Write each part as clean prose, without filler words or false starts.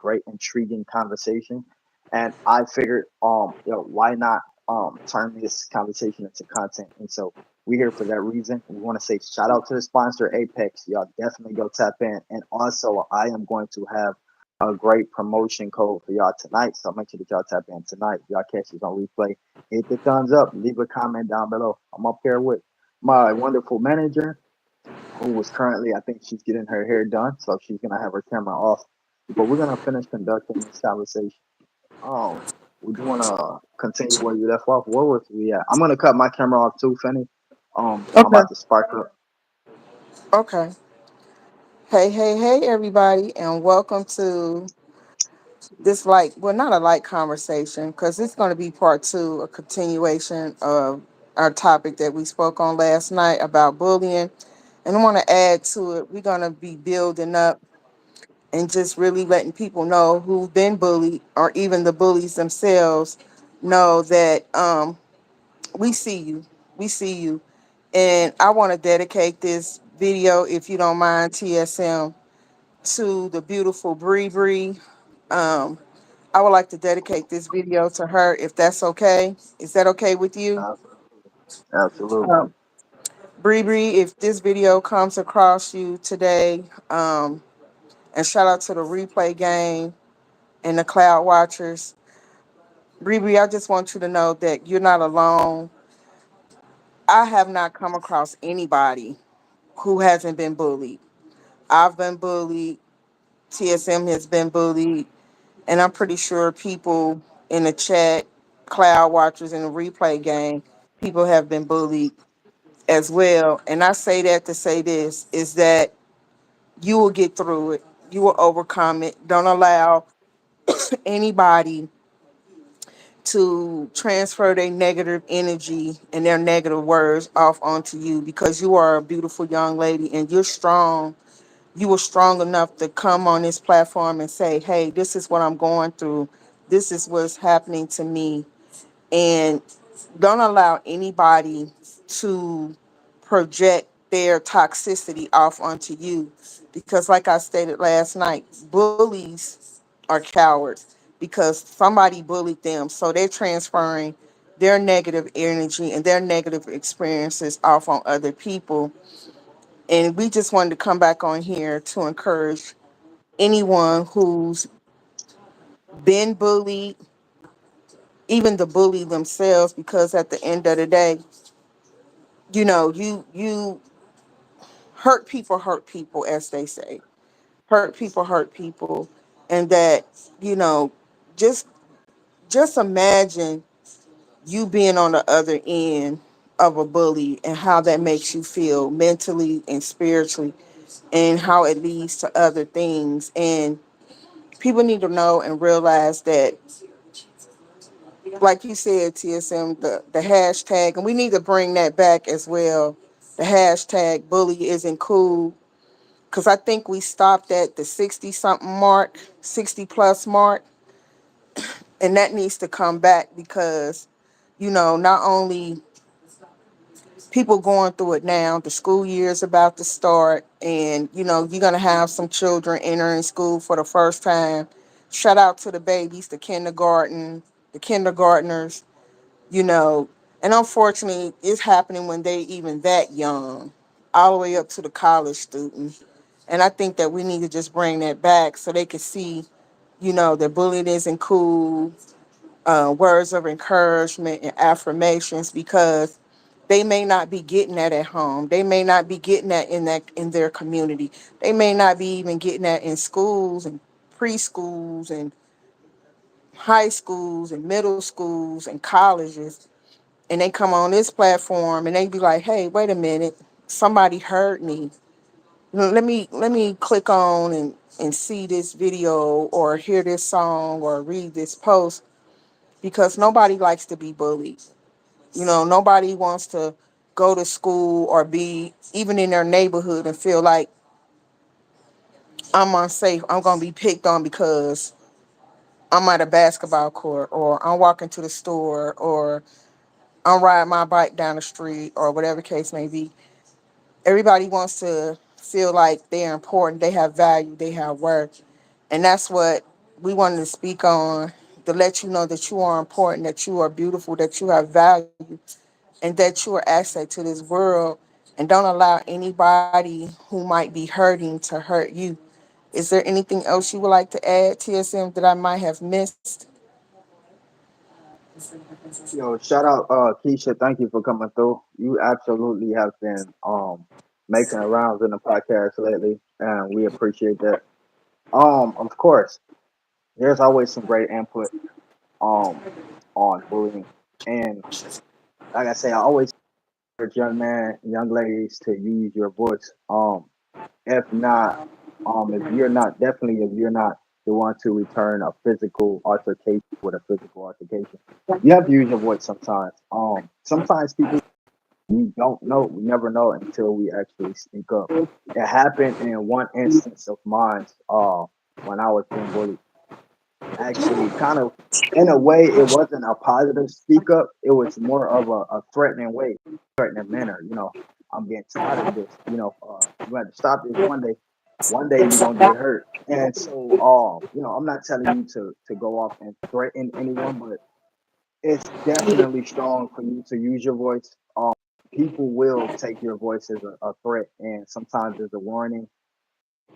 great, intriguing conversation. And I figured, why not turn this conversation into content? And so we're here for that reason. We want to say shout out to the sponsor, Apex. Y'all definitely go tap in. And also, I am going to have a great promotion code for y'all tonight. So make sure that y'all tap in tonight. Y'all catch this on replay. Hit the thumbs up. Leave a comment down below. I'm up here with my wonderful manager, who was currently, I think she's getting her hair done, so she's gonna have her camera off. But we're gonna finish conducting this conversation. Um, we do wanna continue where you left off. Where was we at? I'm gonna cut my camera off too, Fanny. I'm Okay. about to spark up. Okay. Hey, everybody, and welcome to this not a light conversation, because it's going to be part two, a continuation of our topic that we spoke on last night about bullying. And I want to add to it, we're going to be building up and just really letting people know who've been bullied, or even the bullies themselves, know that we see you. We see you. And I want to dedicate this video, if you don't mind, TSM, to the beautiful Bree Bree. Um, I would like to dedicate this video to her, if that's okay. Is that okay with you? Absolutely, absolutely. Um, Bree Bree, if this video comes across you today, and shout out to the replay game and the Cloud Watchers. Bree Bree, I just want you to know that you're not alone. I have not come across anybody who hasn't been bullied. I've been bullied. TSM has been bullied. And I'm pretty sure people in the chat, Cloud Watchers in the replay game, people have been bullied as well. And I say that to say this is that you will get through it. You will overcome it. Don't allow anybody to transfer their negative energy and their negative words off onto you, because you are a beautiful young lady and you're strong. You were strong enough to come on this platform and say, hey, this is what I'm going through. This is what's happening to me. And don't allow anybody to project their toxicity off onto you. Because, like I stated last night, bullies are cowards because somebody bullied them. So they're transferring their negative energy and their negative experiences off on other people. And we just wanted to come back on here to encourage anyone who's been bullied, even the bully themselves, because at the end of the day, you hurt people, as they say. Hurt people. And that, you know, just just imagine you being on the other end of a bully and how that makes you feel mentally and spiritually, and how it leads to other things. And people need to know and realize that, like you said, TSM, the hashtag, and we need to bring that back as well. The hashtag bully isn't cool. Because I think we stopped at the 60 something mark, 60 plus mark. And that needs to come back because, not only people going through it now, the school year is about to start, and, you're going to have some children entering school for the first time. Shout out to the babies, the kindergartners, you know, and unfortunately, it's happening when they even that young, all the way up to the college student. And I think that we need to just bring that back so they can see, that bullying isn't cool, words of encouragement and affirmations, because they may not be getting that at home. They may not be getting that in their community. They may not be even getting that in schools and preschools and high schools and middle schools and colleges. And they come on this platform and they be like, hey, wait a minute, somebody heard me. Let me click on and see this video or hear this song or read this post, because nobody likes to be bullied. Nobody wants to go to school or be even in their neighborhood and feel like I'm unsafe. I'm gonna be picked on because I'm at a basketball court, or I'm walking to the store, or I'm riding my bike down the street, or whatever case may be. Everybody wants to feel like they're important, they have value, they have worth. And that's what we wanted to speak on to let you know that you are important, that you are beautiful, that you have value, and that you are asset to this world. And don't allow anybody who might be hurting to hurt you. Is there anything else you would like to add, TSM, that I might have missed? Yo, shout out Keisha, thank you for coming through. You absolutely have been making rounds in the podcast lately, and we appreciate that. Of course, there's always some great input um on bullying. And like I say, I always encourage young man, young ladies to use your voice. If not, if you're not, definitely if you're not the one to return a physical altercation with a physical altercation, you have to use your voice sometimes. Sometimes people, we don't know, we never know until we actually speak up. It happened in one instance of mine, when I was being bullied. Actually, kind of in a way, it wasn't a positive speak up. It was more of a threatening way, threatening manner. I'm getting tired of this. You have to stop this one day. One day you're gonna get hurt. And so, I'm not telling you to go off and threaten anyone, but it's definitely strong for you to use your voice. People will take your voice as a threat, and sometimes as a warning.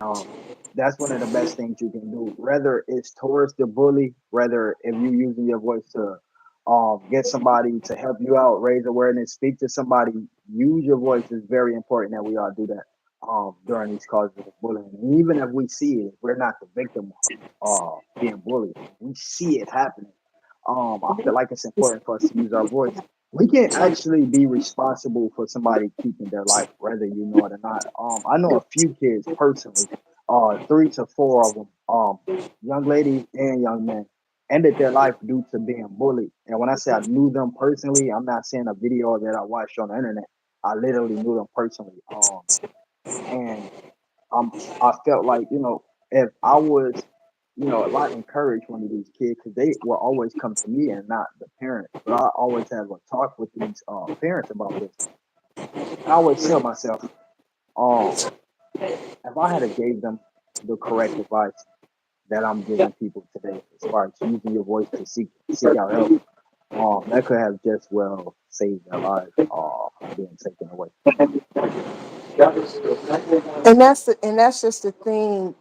um, that's one of the best things you can do. Whether it's towards the bully, whether if you using your voice to get somebody to help you out, raise awareness, speak to somebody, use your voice is very important that we all do that during these causes of bullying. And even if we see it, we're not the victim of being bullied. We see it happening. I feel like it's important for us to use our voice. We can actually be responsible for somebody keeping their life, whether you know it or not. I know a few kids personally, three to four of them, young ladies and young men, ended their life due to being bullied. And when I say I knew them personally, I'm not saying a video that I watched on the internet. I literally knew them personally. And um, I felt like, if I was, a lot encouraged one of these kids, because they will always come to me and not the parents. But I always have a talk with these parents about this. And I always tell myself, um, if I had a gave them the correct advice that I'm giving people today, as far as using your voice to seek out help, that could have just well saved their lives from being taken away. And that's just the thing.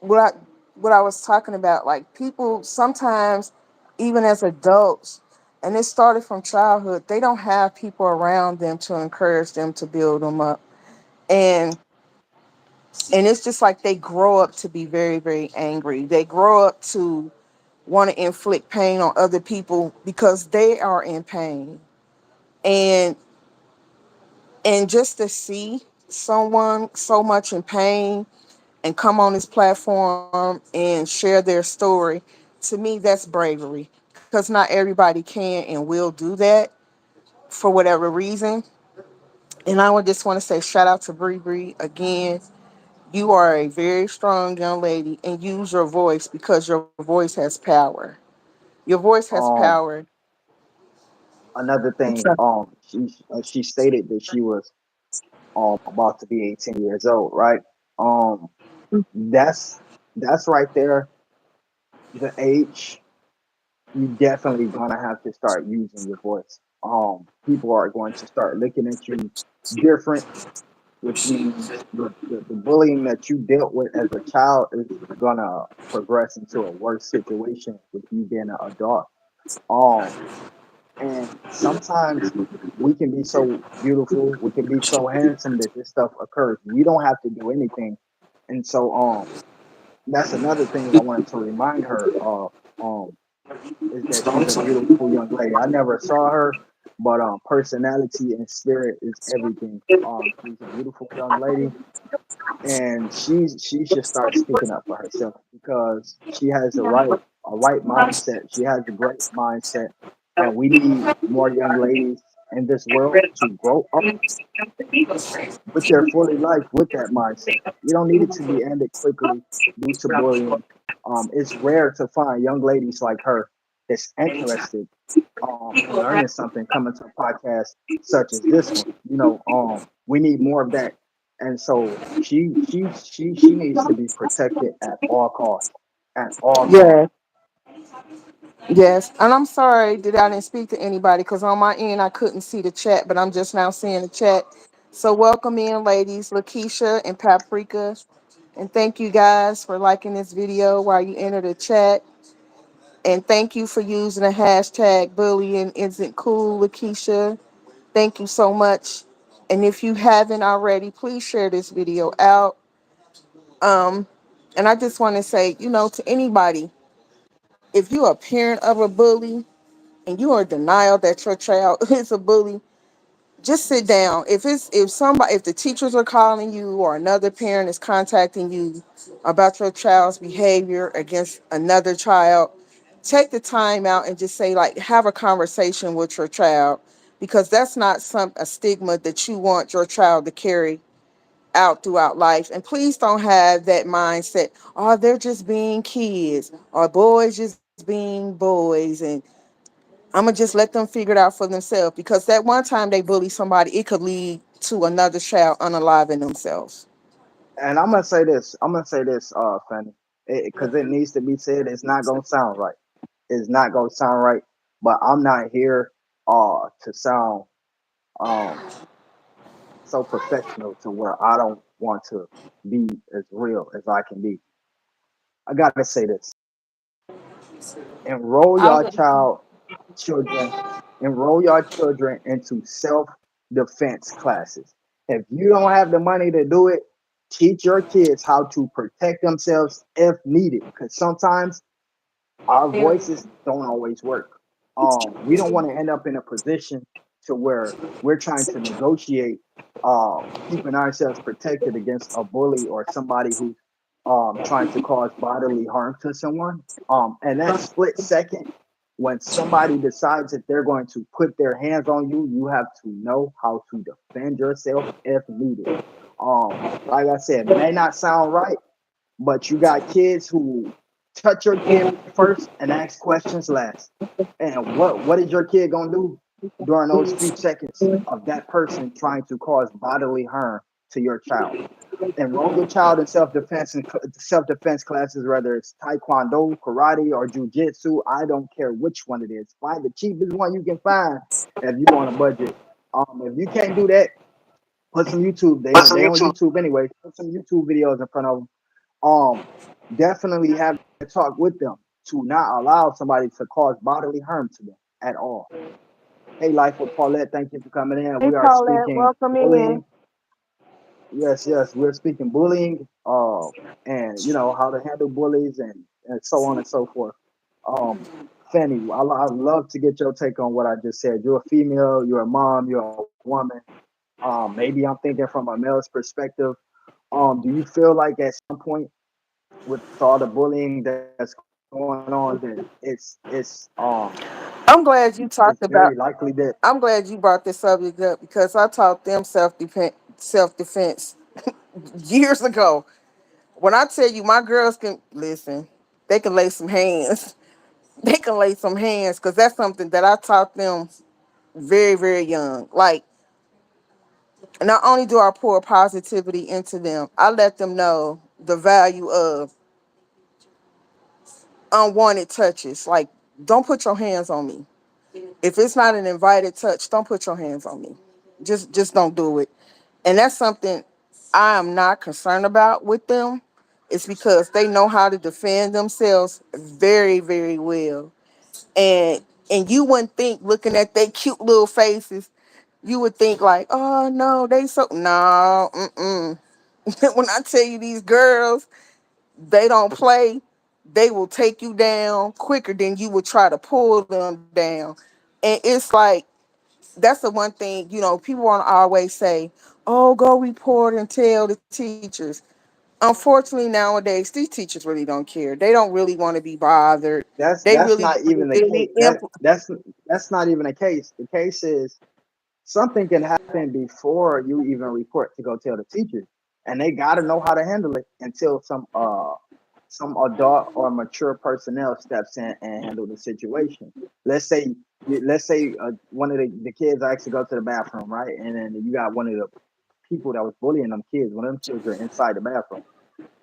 What I what I was talking about. Like people sometimes, even as adults, and it started from childhood, they don't have people around them to encourage them to build them up. And and it's just like they grow up to be very, very angry. They grow up to want to inflict pain on other people because they are in pain. And and just to see someone so much in pain and come on this platform and share their story, to me that's bravery, because not everybody can and will do that for whatever reason. And I would just want to say shout out to Bree Bree again. You are a very strong young lady, and use your voice because your voice has power. Your voice has Um, power. Another I'm thing, sorry. she stated that she was about to be 18 years old, right? Um, that's right there, the age you definitely gonna have to start using your voice. People are going to start looking at you different, which means the bullying that you dealt with as a child is gonna progress into a worse situation with you being an adult. Um, and sometimes we can be so beautiful, we can be so handsome that this stuff occurs. We don't have to do anything. And so that's another thing I wanted to remind her of. Is that she's a beautiful young lady. I never saw her, but personality and spirit is everything. She's a beautiful young lady, and she should start speaking up for herself because she has a right mindset. She has a great mindset, and we need more young ladies in this world to grow up with their fully life with that mindset. You don't need it to be ended quickly due to bullying. It's rare to find young ladies like her that's interested in learning something, coming to a podcast such as this one. We need more of that. And so she needs to be protected at all costs. at all Yeah. costs. Yes, and I'm sorry that I didn't speak to anybody because on my end I couldn't see the chat, but I'm just now seeing the chat. So welcome in, ladies, Lakeisha and Paprika, and thank you guys for liking this video while you enter the chat, and thank you for using the hashtag bullying isn't cool, Lakeisha. Thank you so much. And if you haven't already, please share this video out. Um, and I just want to say, to anybody, if you're a parent of a bully and you are in denial that your child is a bully, just sit down. If the teachers are calling you or another parent is contacting you about your child's behavior against another child, take the time out and just say, like, have a conversation with your child, because that's not a stigma that you want your child to carry out throughout life. And please don't have that mindset, oh, they're just being kids, or boys just being boys, and I'm gonna just let them figure it out for themselves, because that one time they bully somebody, it could lead to another child unaliving themselves. And I'm gonna say this. I'm gonna say this, Fanny, because it needs to be said. It's not gonna sound right. It's not gonna sound right. But I'm not here to sound um so professional to where I don't want to be as real as I can be. I gotta say this. Enroll I your would. children, enroll your children into self-defense classes. If you don't have the money to do it, teach your kids how to protect themselves if needed. Because sometimes our voices don't always work. We don't want to end up in a position to where we're trying to negotiate, keeping ourselves protected against a bully or somebody who's trying to cause bodily harm to someone. And that split second, when somebody decides that they're going to put their hands on you, you have to know how to defend yourself if needed. Like I said, may not sound right, but you got kids who touch your kid first and ask questions last. And what is your kid gonna do during those few seconds of that person trying to cause bodily harm to your child? Enroll your child in self defense classes, whether it's taekwondo, karate, or jujitsu. I don't care which one it is. Find the cheapest one you can find if you on a budget. If you can't do that, put some YouTube. They on YouTube anyway. Put some YouTube videos in front of them. Definitely have a talk with them to not allow somebody to cause bodily harm to them at all. Hey, Life with Paulette, thank you for coming in. Hey, We are Paulette, speaking welcome in. bullying. Yes, yes, we're speaking bullying, and how to handle bullies and so on and so forth. Um, Fanny, I'd love to get your take on what I just said. You're a female, you're a mom, you're a woman. Maybe I'm thinking from a male's perspective. Do you feel like at some point with all the bullying that's going on that I'm glad it's you very talked about. likely that I'm glad you brought this subject up because I taught them self defense years ago. When I tell you, my girls can listen, they can lay some hands. They can lay some hands because that's something that I taught them very, very young. Like, not only do I pour positivity into them, I let them know the value of unwanted touches. Like, don't put your hands on me. If it's not an invited touch, don't put your hands on me. Just don't do it. And that's something I am not concerned about with them. It's because they know how to defend themselves very, very well. And you wouldn't think, looking at their cute little faces, you would think like, oh no, they so no, mm-mm. When I tell you, these girls, they don't play. They will take you down quicker than you would try to pull them down. And it's like, that's the one thing, people want to always say, oh, go report and tell the teachers. Unfortunately, nowadays, these teachers really don't care. They don't really want to be bothered. They that's really, not even the case. really That's not even the case. The case is something can happen before you even report to go tell the teachers, and they got to know how to handle it until some adult or mature personnel steps in and handle the situation. Let's say one of the kids actually go to the bathroom, right? And then you got one of the people that was bullying them kids, one of them children inside the bathroom.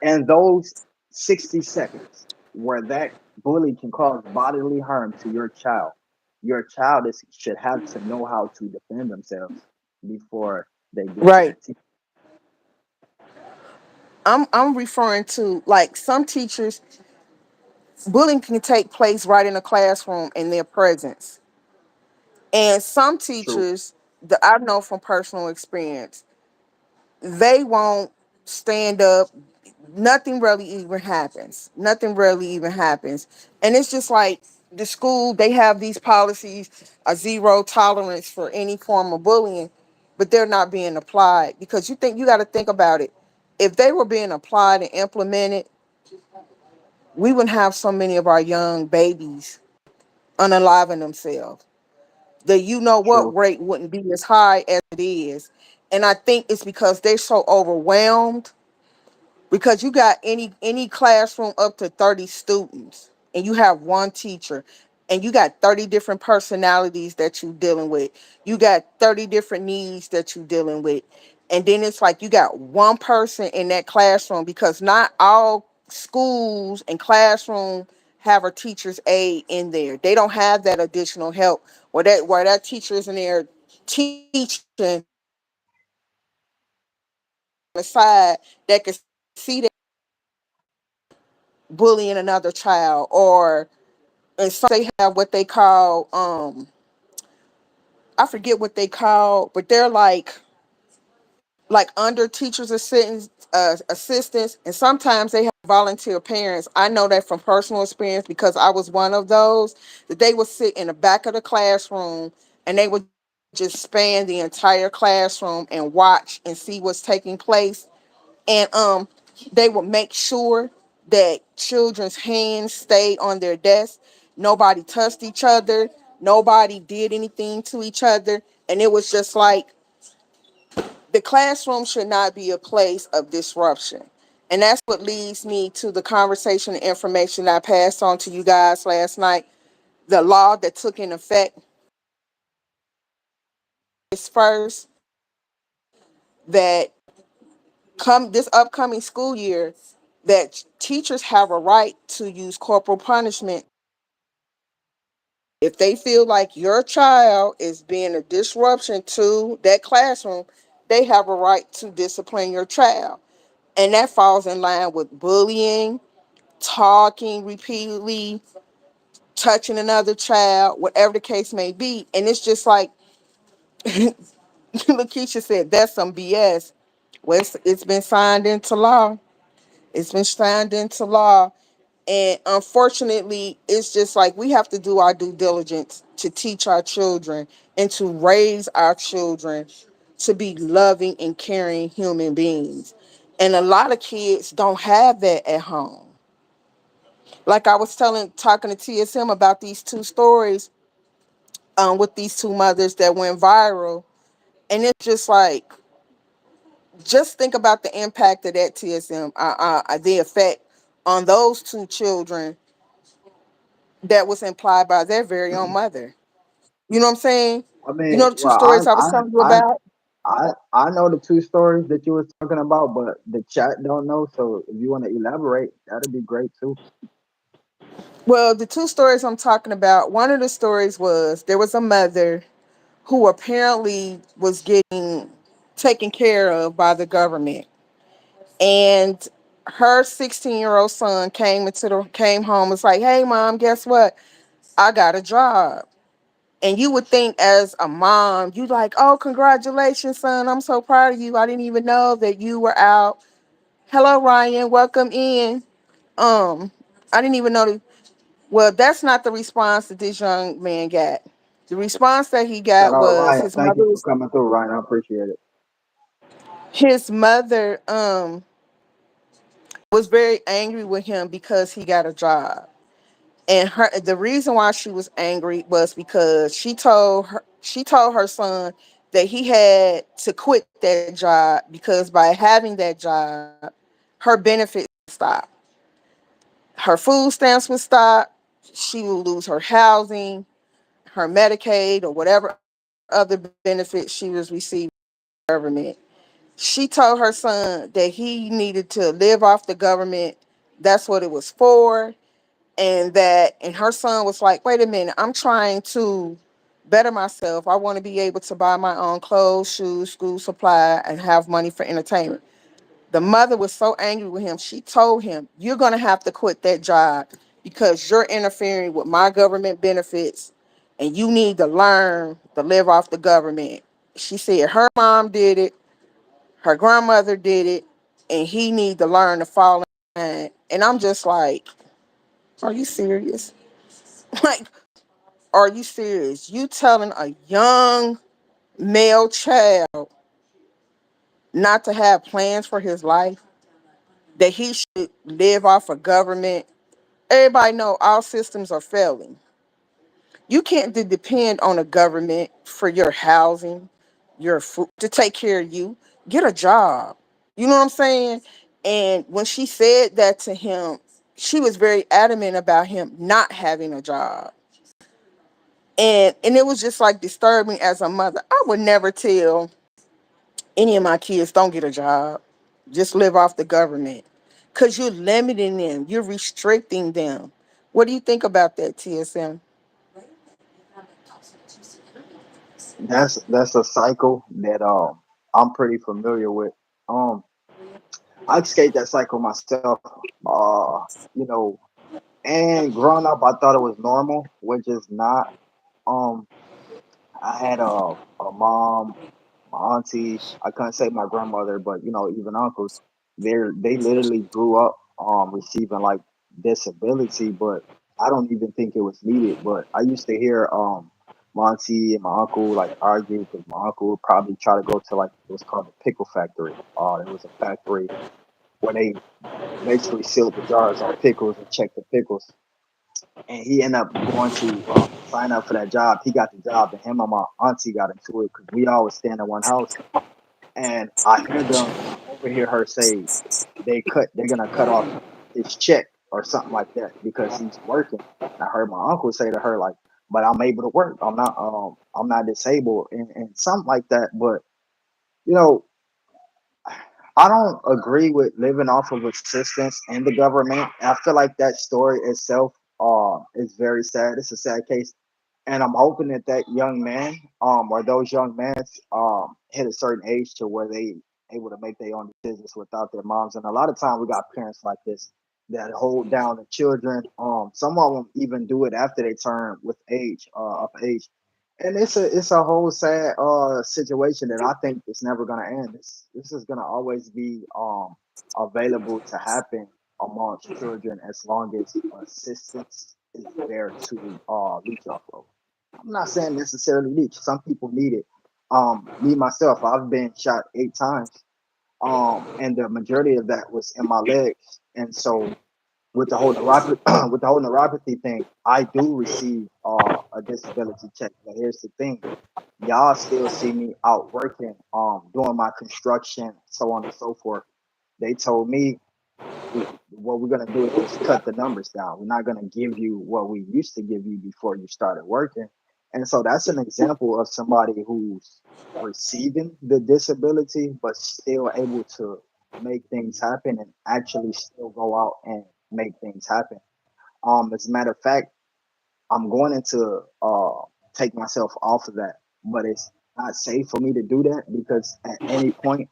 And those 60 seconds, where that bully can cause bodily harm to your child should have to know how to defend themselves before they get to Right. that team. I'm referring to like some teachers, bullying can take place right in the classroom in their presence. And some True, teachers that I know from personal experience, they won't stand up. Nothing really even happens. Nothing really even happens. And it's just like the school, they have these policies, a zero tolerance for any form of bullying, but they're not being applied because you got to think about it. If they were being applied and implemented, we wouldn't have so many of our young babies unaliving themselves. The you know what true. rate wouldn't be as high as it is. And I think it's because they're so overwhelmed because you got any classroom up to 30 students and you have one teacher and you got 30 different personalities that you're dealing with. You got 30 different needs that you're dealing with. And then it's like you got one person in that classroom because not all schools and classroom have a teacher's aide in there. They don't have that additional help where that teacher is in there teaching the side that can see that bullying another child, or and some they have what they call I forget what they call, but they're like under teachers assistants, and sometimes they have volunteer parents. I know that from personal experience because I was one of those, that they would sit in the back of the classroom and they would just span the entire classroom and watch and see what's taking place. And they would make sure that children's hands stayed on their desk. Nobody touched each other, nobody did anything to each other, and it was just like the classroom should not be a place of disruption. And that's what leads me to the conversation and information I passed on to you guys last night. The law that took in effect is first, that come this upcoming school year, that teachers have a right to use corporal punishment if they feel like your child is being a disruption to that classroom. They have a right to discipline your child, and that falls in line with bullying, talking repeatedly, touching another child, whatever the case may be. And it's just like Lakeisha said, that's some BS. Well, it's been signed into law. It's been signed into law. And unfortunately, it's just like we have to do our due diligence to teach our children and to raise our children to be loving and caring human beings. And a lot of kids don't have that at home. Like I was talking to TSM about these two stories with these two mothers that went viral. And it's just like, just think about the impact of that, TSM, the effect on those two children that was implied by their very own mother. You know what I'm saying? I You mean, know the two well, stories I was telling you about? I know the two stories that you was talking about, but the chat don't know. So if you want to elaborate, that'd be great too. Well, the two stories I'm talking about, one of the stories was there was a mother who apparently was getting taken care of by the government. And her 16-year-old son came home and was like, "Hey mom, guess what? I got a job." And you would think as a mom, you like, "Oh, congratulations, son. I'm so proud of you. I didn't even know that you were out. Hello, Ryan. Welcome in." Um, I didn't even know that. Well, that's not the response that this young man got. The response that he Shout got out was Ryan. Thank you for coming through, Ryan. I appreciate it. his mother was very angry with him because he got a job. And the reason why she was angry was because she told her son that he had to quit that job because by having that job, her benefits stopped. Her food stamps would stop. She would lose her housing, her Medicaid, or whatever other benefits she was receiving from the government. She told her son that he needed to live off the government. That's what it was for. And her son was like, wait a minute, I'm trying to better myself. I want to be able to buy my own clothes, shoes, school supply, and have money for entertainment. The mother was so angry with him, she told him, you're going to have to quit that job because you're interfering with my government benefits and you need to learn to live off the government. She said her mom did it, her grandmother did it, and he need to learn to fall in line. And I'm just like, are you serious? Like, are you serious? You telling a young male child not to have plans for his life, that he should live off of government? Everybody know all systems are failing. You can't depend on a government for your housing, your food, to take care of you. Get a job. You know what I'm saying? And when she said that to him, she was very adamant about him not having a job. And it was just like disturbing as a mother. I would never tell any of my kids don't get a job. Just live off the government. Cause you're limiting them. You're restricting them. What do you think about that, TSM? That's a cycle that I'm pretty familiar with. Um, I escaped that cycle myself. You know, and growing up, I thought it was normal, which is not. Um, I had a mom, my auntie. I couldn't say my grandmother, but you know, even uncles. They literally grew up receiving like disability, but I don't even think it was needed. But I used to hear my auntie and my uncle like argue because my uncle would probably try to go to like it was called the pickle factory. It was a factory where they basically sealed the jars on pickles and checked the pickles. And he ended up going to sign up for that job. He got the job, and him and my auntie got into it because we always staying in one house. And I hear them, I overhear her say they're gonna cut off his check or something like that because he's working. And I heard my uncle say to her like, "But I'm able to work. I'm not disabled," and something like that. But you know, I don't agree with living off of assistance in the government. I feel like that story itself is very sad. It's a sad case, and I'm hoping that that young man or those young men hit a certain age to where they able to make their own decisions without their moms. And a lot of time we got parents like this that hold down the children. Some of them even do it after they turn with age of age, and it's a whole sad situation that I think is never gonna end. This is gonna always be available to happen amongst children as long as assistance is there to leech off of. I'm not saying necessarily leech. Some people need it. Me myself, I've been shot 8 times. And the majority of that was in my legs. And so with the whole neuropathy with the whole neuropathy thing, I do receive a disability check. But here's the thing, y'all still see me out working, doing my construction, so on and so forth. They told me what we're gonna do is just cut the numbers down. We're not gonna give you what we used to give you before you started working. And so that's an example of somebody who's receiving the disability but still able to make things happen and actually still go out and make things happen. As a matter of fact, I'm going into take myself off of that, but it's not safe for me to do that because at any point,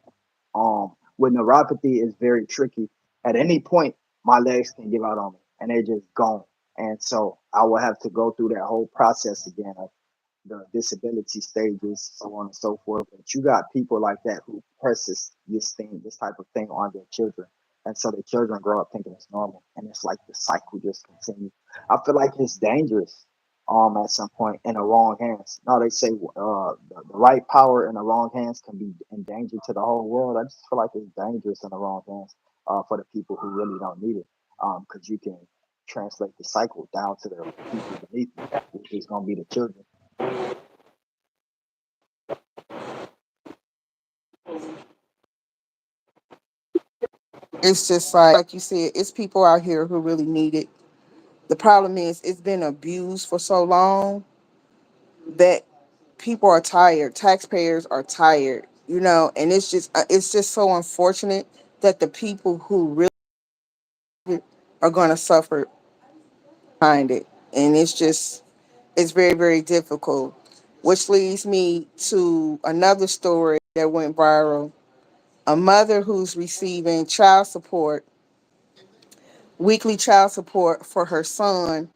with neuropathy, is very tricky. At any point, my legs can give out on me and they're just gone. And so I will have to go through that whole process again of the disability stages, so on and so forth. But you got people like that who presses this type of thing on their children. And so the children grow up thinking it's normal. And it's like the cycle just continues. I feel like it's dangerous at some point in the wrong hands. Now they say the right power in the wrong hands can be in danger to the whole world. I just feel like it's dangerous in the wrong hands for the people who really don't need it. Because you can translate the cycle down to the people beneath you, which is going to be the children. It's just like you said, it's people out here who really need it. The problem is it's been abused for so long that people are tired. Taxpayers are tired, and it's just so unfortunate that the people who really are going to suffer behind it, and it's very, very difficult. Which leads me to another story that went viral. A mother who's receiving child support, weekly child support for her son.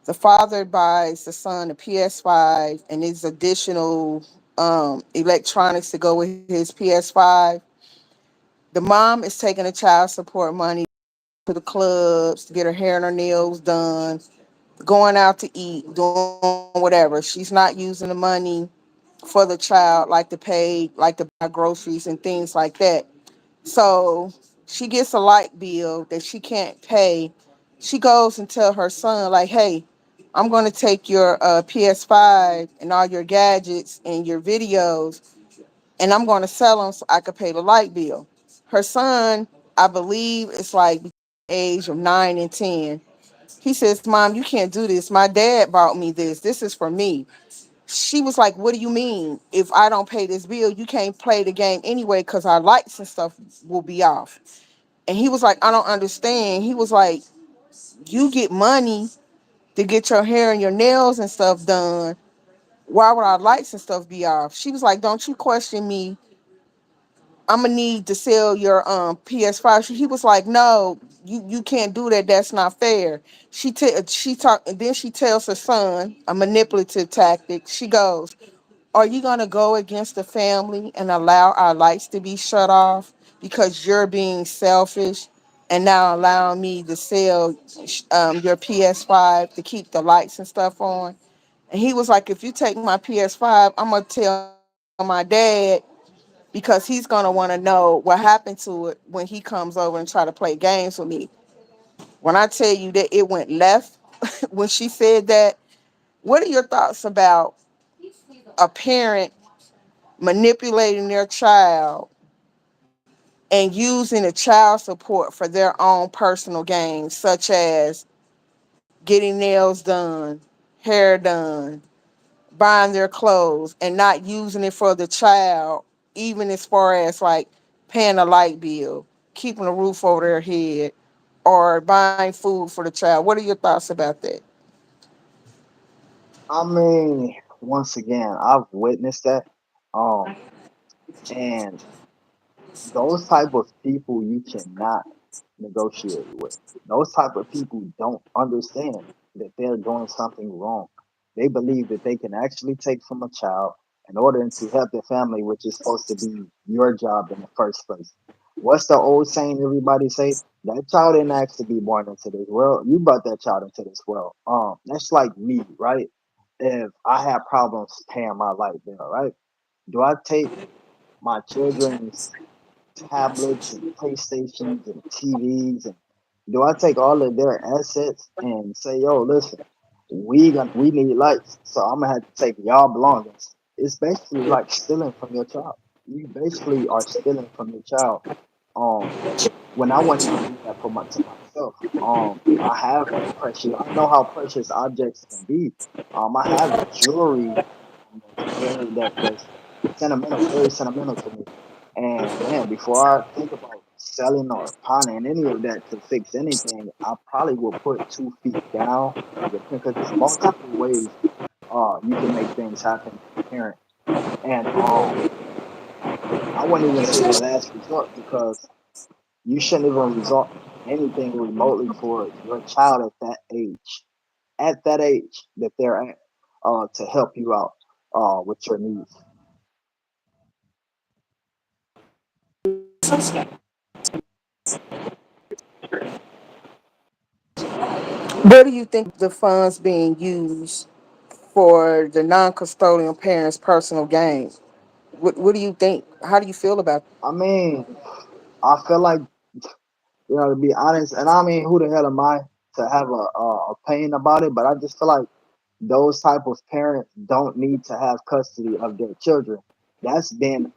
The father buys the son a PS5 and these additional electronics to go with his PS5. The mom is taking the child support money to the clubs to get her hair and her nails done, going out to eat, doing whatever. She's not using the money for the child like to buy groceries and things like that. So she gets a light bill that she can't pay. She goes and tell her son, like, hey, I'm going to take your PS5 and all your gadgets and your videos, and I'm going to sell them so I could pay the light bill. Her son, I believe, is like the age of 9 and 10. He says, Mom, you can't do this. My dad bought me this. This is for me. She was like, what do you mean? If I don't pay this bill, you can't play the game anyway because our lights and stuff will be off. And he was like, I don't understand. He was like, you get money to get your hair and your nails and stuff done. Why would our lights and stuff be off? She was like, don't you question me. I'm gonna need to sell your PS5. He was like, no, you can't do that. That's not fair. She talked, and then she tells her son a manipulative tactic. She goes, are you going to go against the family and allow our lights to be shut off because you're being selfish and now allowing me to sell your PS5 to keep the lights and stuff on? And he was like, if you take my PS5, I'm going to tell my dad because he's going to want to know what happened to it when he comes over and try to play games with me. When I tell you that it went left when she said that, what are your thoughts about a parent manipulating their child and using the child support for their own personal gains, such as getting nails done, hair done, buying their clothes, and not using it for the child, even as far as like paying a light bill, keeping a roof over their head, or buying food for the child. What are your thoughts about that? I mean, once again, I've witnessed that. Um, and those type of people you cannot negotiate with. Those type of people don't understand that they're doing something wrong. They believe that they can actually take from a child in order to help their family, which is supposed to be your job in the first place. What's the old saying everybody say? That child didn't ask to be born into this world. You brought that child into this world. That's like me, right? If I have problems paying my light bill, right? Do I take my children's tablets and PlayStations and TVs, and do I take all of their assets and say, "Yo, listen, we need lights, so I'm gonna have to take y'all belongings"? It's basically like stealing from your child. You basically are stealing from your child. Um, when I wouldn't even do that for my to myself. I have precious. I know how precious objects can be. I have jewelry that's sentimental, very sentimental to me. And man, before I think about selling or pawning any of that to fix anything, I probably will put 2 feet down as a parent because there's multiple ways you can make things happen as a parent. And I wouldn't even say last resort because you shouldn't even resort anything remotely for your child at that age that they're at, to help you out with your needs. What do you think the funds being used for the non-custodial parents' personal gain? What do you think? How do you feel about I mean, I feel like, to be honest, and I mean, who the hell am I to have a opinion about it? But I just feel like those type of parents don't need to have custody of their children. That's been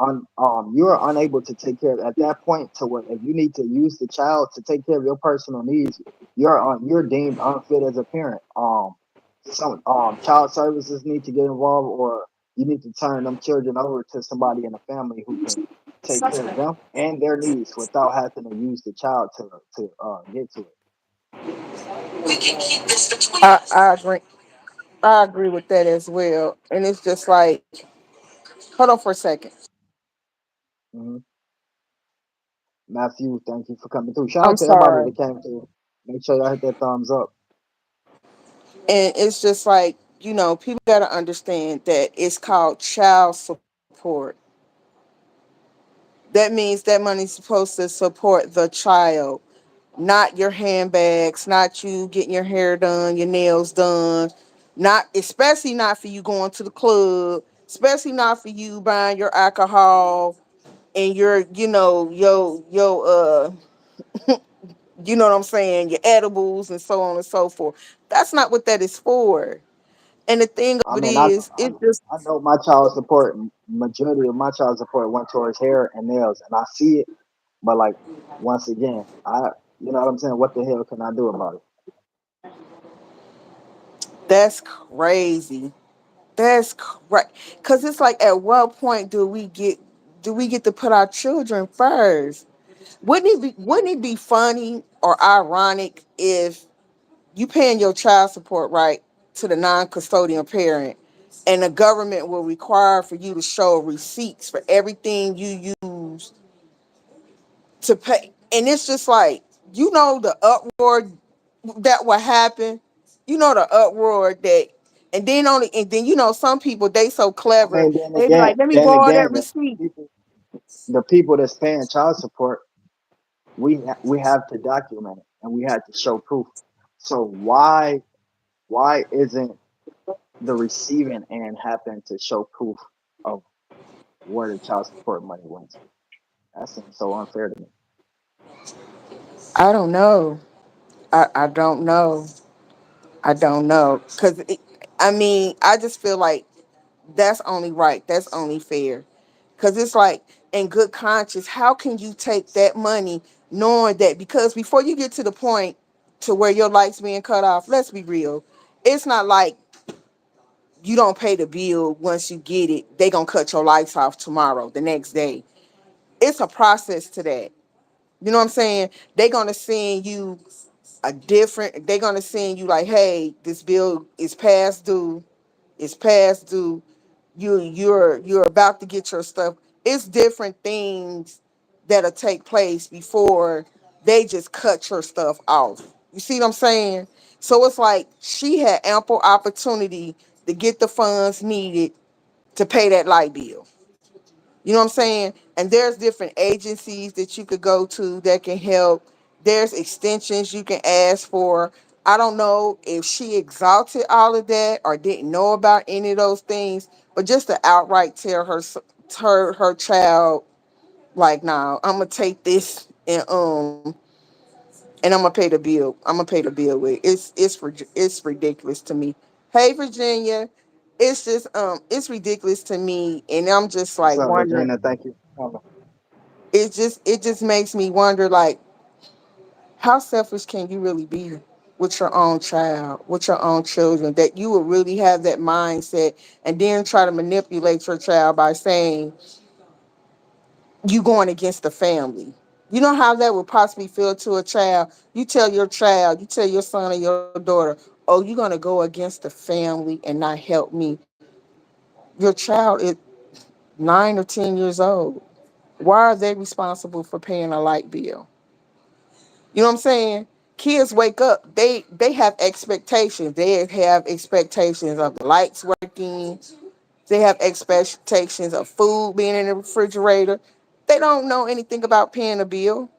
you're unable to take care of at that point to where if you need to use the child to take care of your personal needs, you're deemed unfit as a parent. Some child services need to get involved, or you need to turn them children over to somebody in the family who can take care of them and their needs without having to use the child to get to it. I agree. I agree with that as well. And it's just like, hold on for a second. Hmm. Matthew, thank you for coming through. Shout I'm out to everybody sorry. that came through. Make sure y'all hit that thumbs up. And it's just like, people got to understand that it's called child support. That means that money's supposed to support the child, not your handbags, not you getting your hair done, your nails done, not especially not for you going to the club, especially not for you buying your alcohol and your, you know what I'm saying, your edibles and so on and so forth. That's not what that is for. And the thing I of it mean, I, is, I it just I know my child support. Majority of my child support went towards hair and nails, and I see it. But like once again, you know what I'm saying. What the hell can I do about it? that's crazy. That's right. Cause it's like, at what point do we get to put our children first? Wouldn't it be funny or ironic if you paying your child support right to the non-custodial parent, and the government will require for you to show receipts for everything you use to pay? And it's just like, the uproar that will happen. The uproar that, and then some people, they so I clever, mean, they be like, let me then borrow again, that receipt. the people that's paying child support, we have to document it and we had to show proof. So why isn't the receiving end happen to show proof of where the child support money went to? That seems so unfair to me. I don't know. I don't know. I don't know. I mean, I just feel like that's only right. That's only fair. Because it's like, in good conscience, how can you take that money knowing that, because before you get to the point to where your lights being cut off, let's be real. It's not like you don't pay the bill once you get it, they gonna cut your lights off tomorrow, the next day. It's a process to that. You know what I'm saying? They gonna send you they gonna send you like, hey, this bill is past due. It's past due. You're about to get your stuff. It's different things that'll take place before they just cut your stuff off. You see what I'm saying? So it's like, she had ample opportunity to get the funds needed to pay that light bill. You know what I'm saying? And there's different agencies that you could go to that can help. There's extensions you can ask for. I don't know if she exalted all of that or didn't know about any of those things, but just to outright tell her child, like, nah, I'm gonna take this, and I'm gonna pay the bill. I'm gonna pay the bill with it's ridiculous to me. Hey, Virginia, it's ridiculous to me, and I'm just What's like up, wondering. Regina? Thank you for coming. It just makes me wonder, like, how selfish can you really be with your own child, with your own children, that you would really have that mindset and then try to manipulate your child by saying you going against the family. You know how that would possibly feel to a child. You tell your son or your daughter, oh, you're gonna go against the family and not help me. Your child is 9 or 10 years old. Why are they responsible for paying a light bill? You know what I'm saying? Kids wake up, they have expectations. They have expectations of the lights working. They have expectations of food being in the refrigerator. They don't know anything about paying a bill.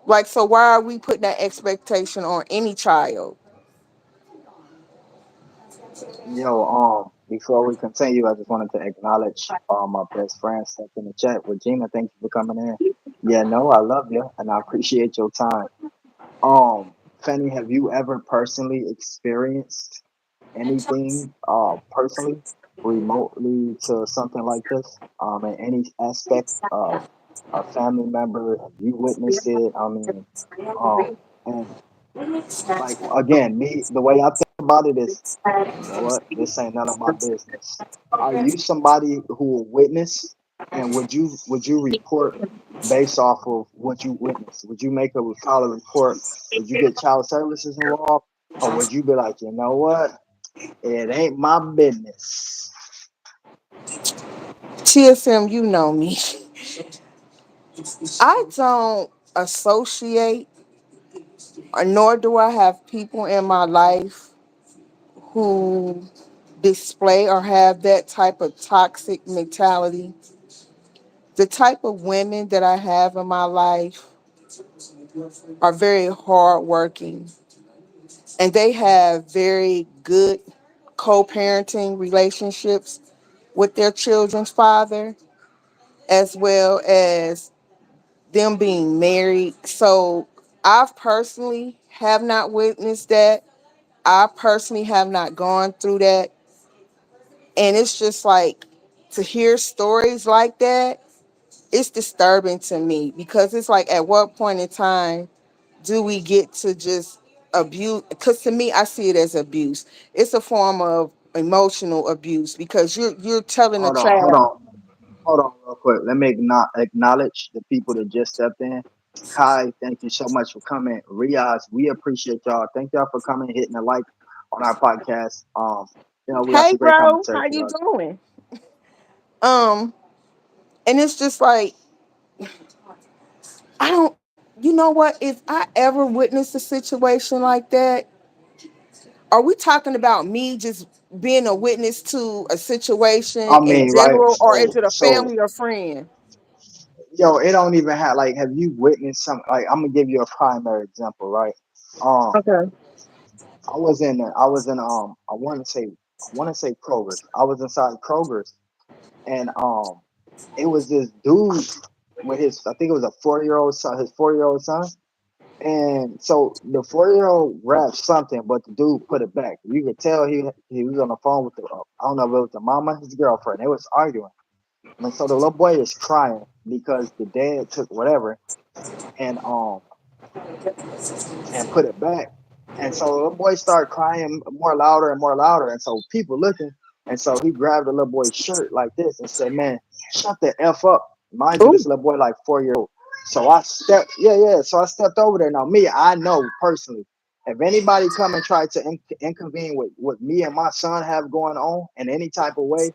Like, so why are we putting that expectation on any child? Yo, before we continue, I just wanted to acknowledge my best friend stepped in the chat. Regina, thank you for coming in. Yeah, no, I love you and I appreciate your time. Fanny, have you ever personally experienced anything personally remotely to something like this? In any aspect of a family member, have you witnessed it? I mean, and like again, me, the way I think about it is, you know what, this ain't none of my business. Are you somebody who will witness, and would you report based off of what you witnessed? Would you make a file a report? Would you get child services involved? Or would you be like, you know what? It ain't my business. TSM, you know me. I don't associate, or nor do I have people in my life who display or have that type of toxic mentality. The type of women that I have in my life are very hardworking, and they have very good co-parenting relationships with their children's father, as well as them being married. So I've personally have not witnessed that. I personally have not gone through that. And it's just like, to hear stories like that, it's disturbing to me, because it's like, at what point in time do we get to just abuse? Because to me, I see it as abuse. It's a form of emotional abuse, because you're telling a Hold on, hold child. on, hold on, real quick. Let me acknowledge the people that just stepped in. Kai, thank you so much for coming. Riaz, we appreciate y'all. Thank y'all for coming, hitting the like on our podcast. We have Hey, some great bro, commentary how you today. doing? Um, and it's just like, I don't. You know what? If I ever witnessed a situation like that, are we talking about me just being a witness to a situation I in mean, right? general, or is So, it a so family or friend? yo, it don't even have like. Have you witnessed some? Like, I'm gonna give you a primary example, right? Um, Okay. I want to say Kroger's. I was inside Kroger's, and it was this dude with his, I think it was a 4 year old son, his 4 year old son. And so the 4 year old grabbed something, but the dude put it back. You could tell he was on the phone with the, I don't know if it was the mama, his girlfriend. They was arguing. And so the little boy is crying because the dad took whatever and and put it back. And so the little boy started crying more louder and more louder. And so people looking. And so he grabbed the little boy's shirt like this and said, "Man, shut the F up." Mind you, Ooh. this little boy like 4 year old. So I stepped, yeah, yeah. So I stepped over there. Now, me, I know personally, if anybody come and try to inconvene with what me and my son have going on in any type of way,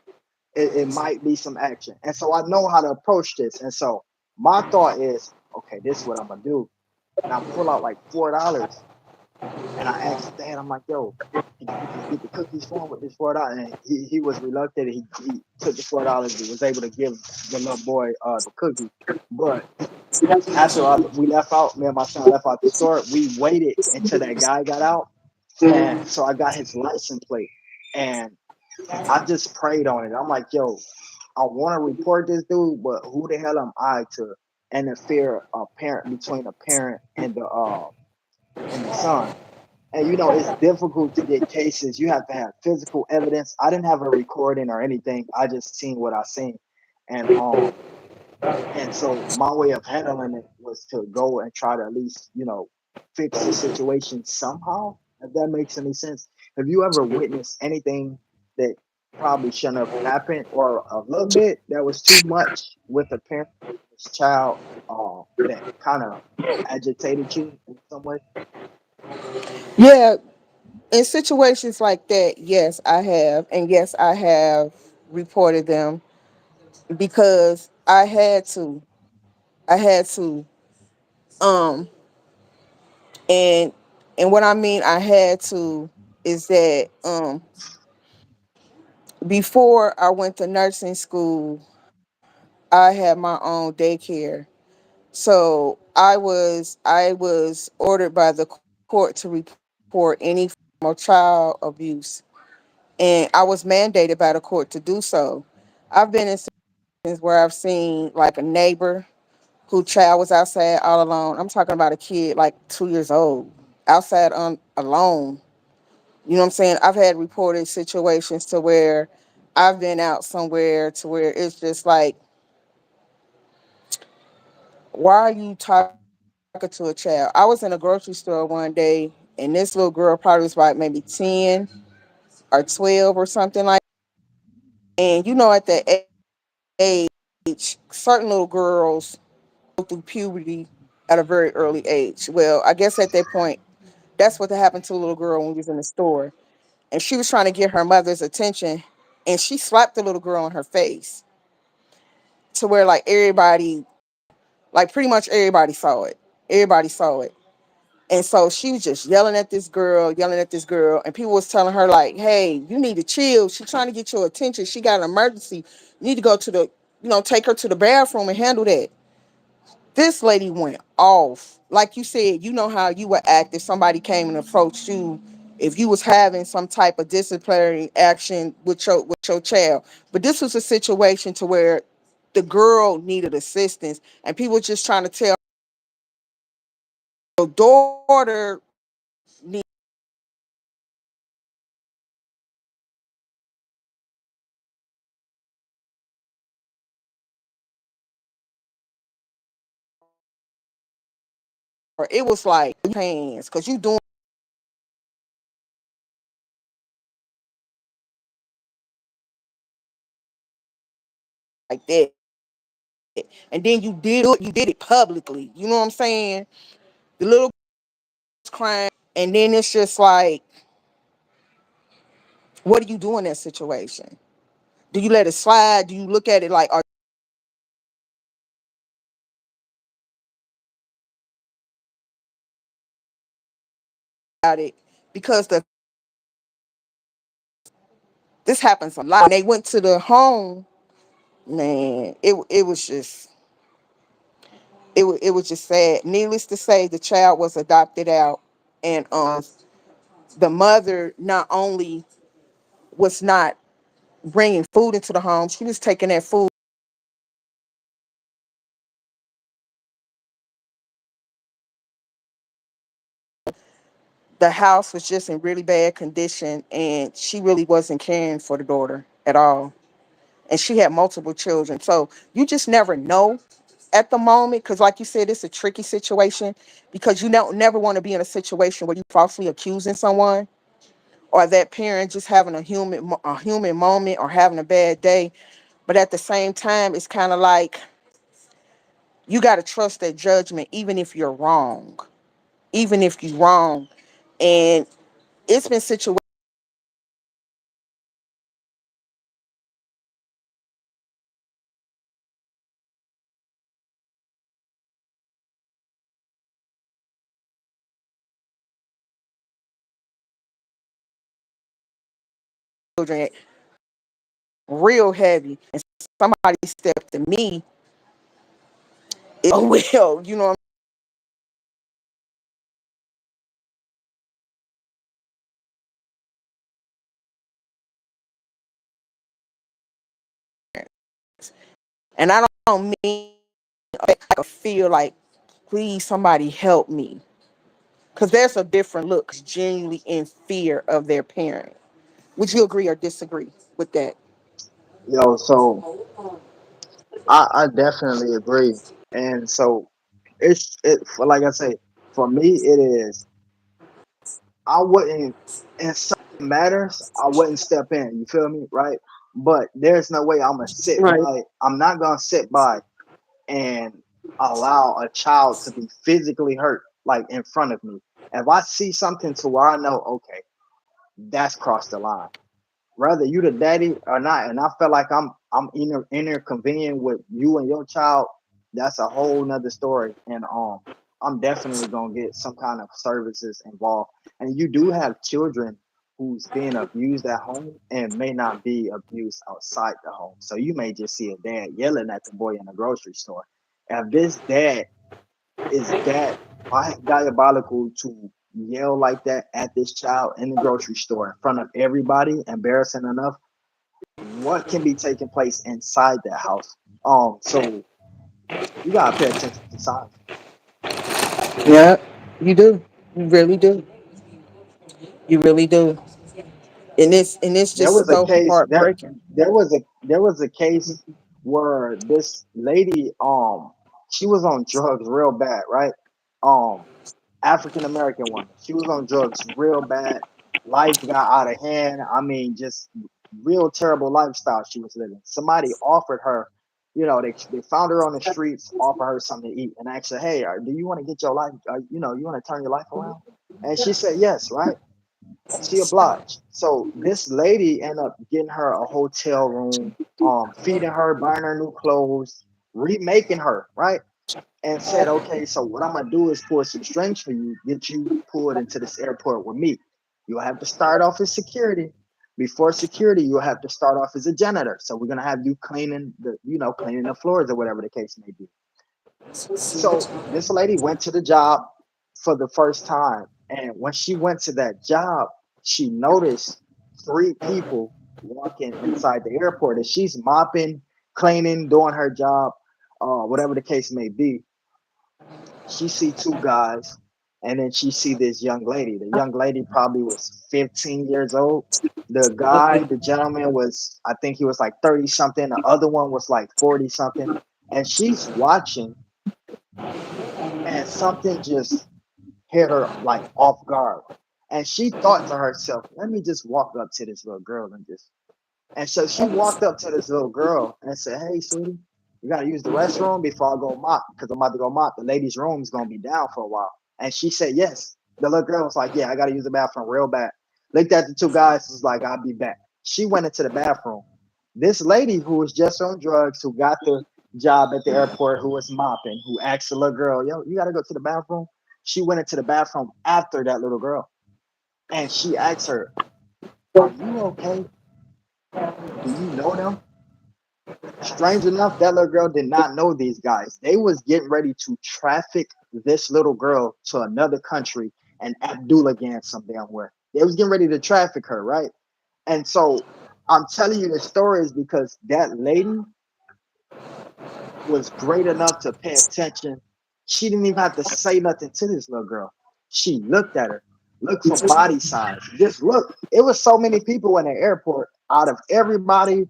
it might be some action. And so I know how to approach this. And so my thought is, okay, this is what I'm gonna do. And I pull out like $4. And I asked his dad, I'm like, yo, can you get the cookies for him with this $4? And he was reluctant. He took the $4 and was able to give the little boy the cookies. But after we left out, me and my son left out the store, we waited until that guy got out. And so I got his license plate. And I just prayed on it. I'm like, yo, I want to report this dude, but who the hell am I to interfere a parent between a parent and the son? And it's difficult to get cases. You have to have physical evidence. I didn't have a recording or anything. I just seen what I seen. And so my way of handling it was to go and try to at least, fix the situation somehow, if that makes any sense. Have you ever witnessed anything that probably shouldn't have happened, or a little bit that was too much with a parent, this child, that kind of agitated you in some way? Yeah, in situations like that, yes, I have, and yes, I have reported them, because I had to. I had to. Um, and what I mean I had to is that, before I went to nursing school, I had my own daycare. So I was ordered by the court to report any form of child abuse, and I was mandated by the court to do so. I've been in situations where I've seen like a neighbor whose child was outside all alone. I'm talking about a kid like 2 years old, outside on alone. You know what I'm saying? I've had reported situations to where I've been out somewhere to where it's just like, why are you talking to a child? I was in a grocery store one day, and this little girl probably was about maybe 10 or 12 or something like that. And at that age, certain little girls go through puberty at a very early age. Well, I guess at that point, That's what happened to the little girl when we was in the store. And she was trying to get her mother's attention, and she slapped the little girl in her face to where like everybody, like pretty much everybody saw it. Everybody saw it. And so she was just yelling at this girl, and people was telling her like, "Hey, you need to chill. She's trying to get your attention. She got an emergency. You need to go to the, take her to the bathroom and handle that." This lady went off. Like you said, you know how you would act if somebody came and approached you if you was having some type of disciplinary action with your child. But this was a situation to where the girl needed assistance, and people were just trying to tell your daughter needs or it was like hands because you doing like that. And then you did it publicly. You know what I'm saying? The little girl's crying, and then it's just like, what do you do in that situation? Do you let it slide? Do you look at it like, are about it? Because this happens a lot. When they went to the home, man, it was just it was just sad. Needless to say, the child was adopted out, and the mother not only was not bringing food into the home, she was taking that food. The house was just in really bad condition, and she really wasn't caring for the daughter at all. And she had multiple children, so you just never know at the moment, because like you said, it's a tricky situation, because you don't never want to be in a situation where you falsely accusing someone, or that parent just having a human moment or having a bad day. But at the same time, it's kind of like you got to trust that judgment, even if you're wrong, even if you're wrong. And it's been situations children real heavy, and somebody stepped to me, oh well, and I don't mean I feel like, please somebody help me, because there's a different look, genuinely in fear of their parent. Would you agree or disagree with that? Yo, so I definitely agree. And so for like I say, for me it is I wouldn't in some matters I wouldn't step in. You feel me, right? But there's no way I'm gonna sit Right. by. I'm not gonna sit by and allow a child to be physically hurt like in front of me. If I see something to where I know, okay, that's crossed the line, whether you the daddy or not. And I feel like I'm interconvening with you and your child. That's a whole nother story. And I'm definitely gonna get some kind of services involved. And you do have children who's being abused at home and may not be abused outside the home. So you may just see a dad yelling at the boy in the grocery store. If this dad is that diabolical to yell like that at this child in the grocery store in front of everybody, embarrassing enough, what can be taking place inside that house? So you gotta pay attention to signs. Yeah, you do. You really do. You really do. And it's There just was a so case heartbreaking. there was a case where this lady she was on drugs real bad, right? Um African American woman. She was on drugs real bad. Life got out of hand. I mean, just real terrible lifestyle she was living. Somebody offered her They found her on the streets, offer her something to eat, and asked her, "Hey, do you want to get your life? You want to turn your life around?" And she said, "Yes." Right? She obliged. So this lady ended up getting her a hotel room, feeding her, buying her new clothes, remaking her, right? And said, "Okay, so what I'm gonna do is pull some strings for you, get you pulled into this airport with me. You'll have to start off as security. Before security, you'll have to start off as a janitor. So we're gonna have you cleaning the floors or whatever the case may be." So this lady went to the job for the first time, and when she went to that job, she noticed three people walking inside the airport, and she's mopping, cleaning, doing her job, whatever the case may be. She see two guys, and then she see this young lady. The young lady probably was 15 years old. The gentleman was, I think he was like 30 something. The other one was like 40 something. And she's watching, and something just hit her like off guard. And she thought to herself, let me just walk up to this little girl and so she walked up to this little girl and said, "Hey, sweetie, you got to use the restroom before I go mop because I'm about to go mop. The ladies' room is going to be down for a while." And she said, "Yes." The little girl was like, "Yeah, I got to use the bathroom real bad." Looked at the two guys, was like, "I'll be back." She went into the bathroom. This lady who was just on drugs, who got the job at the airport, who was mopping, who asked the little girl, "Yo, you got to go to the bathroom?" She went into the bathroom after that little girl. And she asked her, "Are you okay? Do you know them?" Strange enough, that little girl did not know these guys. They was getting ready to traffic this little girl to another country and Abdullah gang some damn where. They was getting ready to traffic her, right? And so I'm telling you the story is because that lady was great enough to pay attention. She didn't even have to say nothing to this little girl. She looked at her, looked for body size. Just look. It was so many people in the airport. Out of everybody,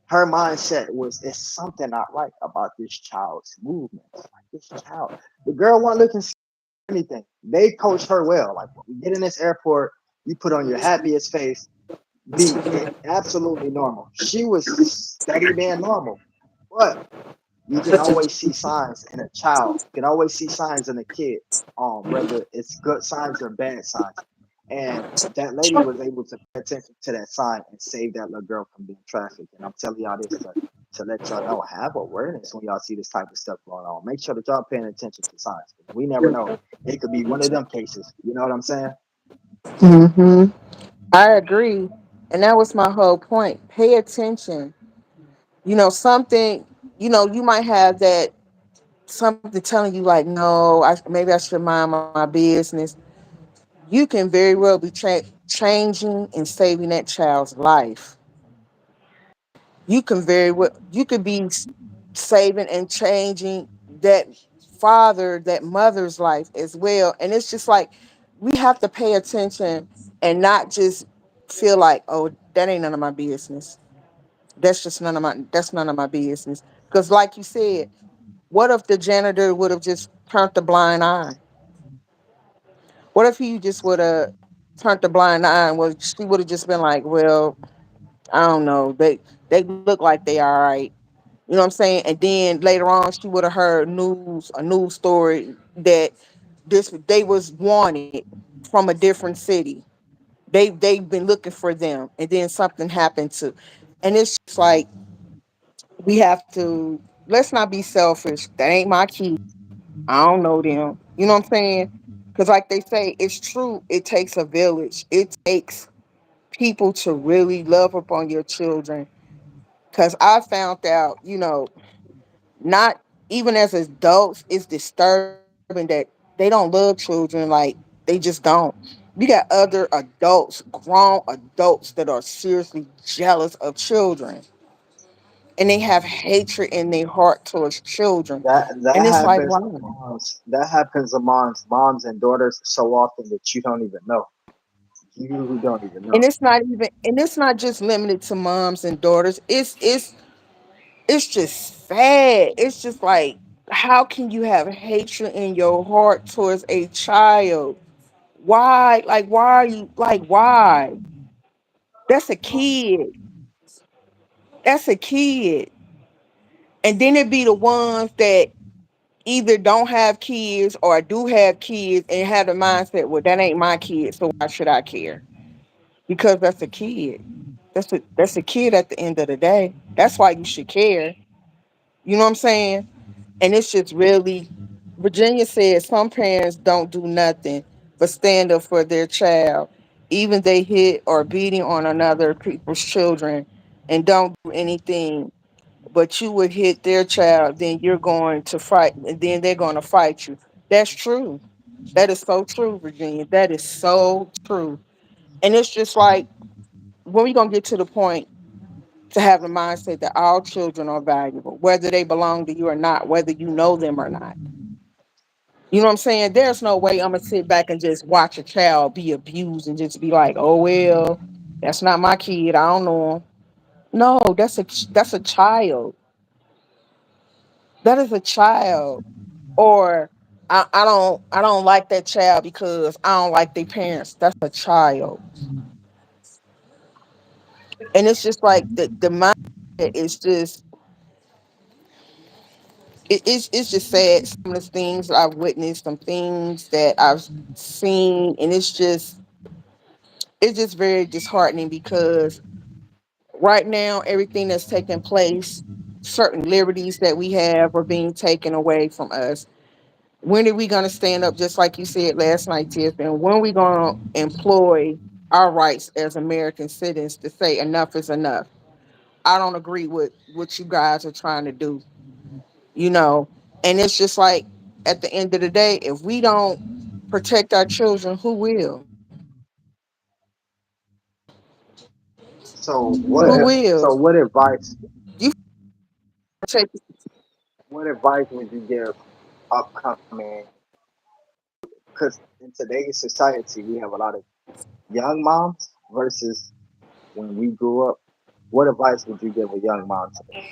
her mindset was, "It's something not right about this child's movements. Like this child, the girl wasn't looking anything. They coached her well. Like when we get in this airport, you put on your happiest face, be absolutely normal." She was steady being normal, but you can always see signs in a child. You can always see signs in a kid, whether it's good signs or bad signs. And that lady was able to pay attention to that sign and save that little girl from being trafficked. And I'm telling y'all this to let y'all know, have awareness when y'all see this type of stuff going on. Make sure that y'all paying attention to signs. We never know. It could be one of them cases. You know what I'm saying? Hmm. I agree. And that was my whole point. Pay attention. Something, you might have that something telling you like, no, maybe I should mind my business. You can very well be changing and saving that child's life. You could be saving and changing that that mother's life as well. And it's just like we have to pay attention and not just feel like, oh, that ain't none of my business. That's none of my business. Because like you said, what if the janitor would have just turned the blind eye? What if he just would have turned the blind eye and she would have just been like, well, I don't know. They look like they all right. You know what I'm saying? And then later on she would have heard a news story that they was wanted from a different city. They've been looking for them and then something happened to, and it's just like we have to, let's not be selfish. That ain't my kid. I don't know them. You know what I'm saying? Because like they say, it's true. It takes a village. It takes people to really love upon your children. Because I found out, not even as adults, it's disturbing that they don't love children like they just don't. You got other adults, grown adults that are seriously jealous of children and they have hatred in their heart towards children. That And it's like, happens wow. amongst moms and daughters so often that you don't even know. You don't even know. And it's not just limited to moms and daughters. It's just sad. It's just like, how can you have hatred in your heart towards a child? Why? Like, why are you like, why? That's a kid. That's a kid. And then it be the ones that either don't have kids or do have kids and have the mindset, well, that ain't my kid, so why should I care? Because that's a kid. That's a kid at the end of the day. That's why you should care. You know what I'm saying? And it's just really, Virginia says some parents don't do nothing but stand up for their child, even they hit or beating on another people's children and don't do anything. But you would hit their child, then you're going to fight, and then they're going to fight you. That's true. That is so true, Virginia. That is so true. And it's just like, when we gonna get to the point to have the mindset that all children are valuable, whether they belong to you or not, whether you know them or not. You know what I'm saying? There's no way I'm gonna sit back and just watch a child be abused and just be like, "Oh well, that's not my kid. I don't know him." No, that's a child. That is a child. Or I don't like that child because I don't like their parents. That's a child. And it's just like the mindset is just it's just sad. Some of the things that I've witnessed, some things that I've seen, and it's just very disheartening because right now everything that's taking place, certain liberties that we have are being taken away from us. When are we going to stand up, just like you said last night, Tiff? And when are we going to employ our rights as American citizens to say enough is enough? I don't agree with what you guys are trying to do, you know? And it's just like, at the end of the day, if we don't protect our children, who will? So Who will? what advice You protect. what advice would you give upcoming, because in today's society we have a lot of young moms versus when we grew up. What advice would you give a young mom today?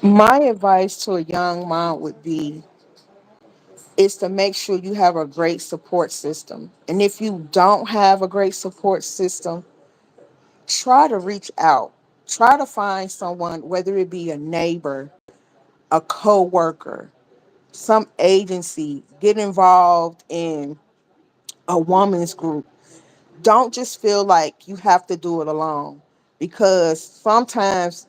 My advice to a young mom would be is to make sure you have a great support system. And if you don't have a great support system, try to reach out. Try to find someone, whether it be a neighbor, a co-worker, some agency, get involved in a woman's group. Don't just feel like you have to do it alone, because sometimes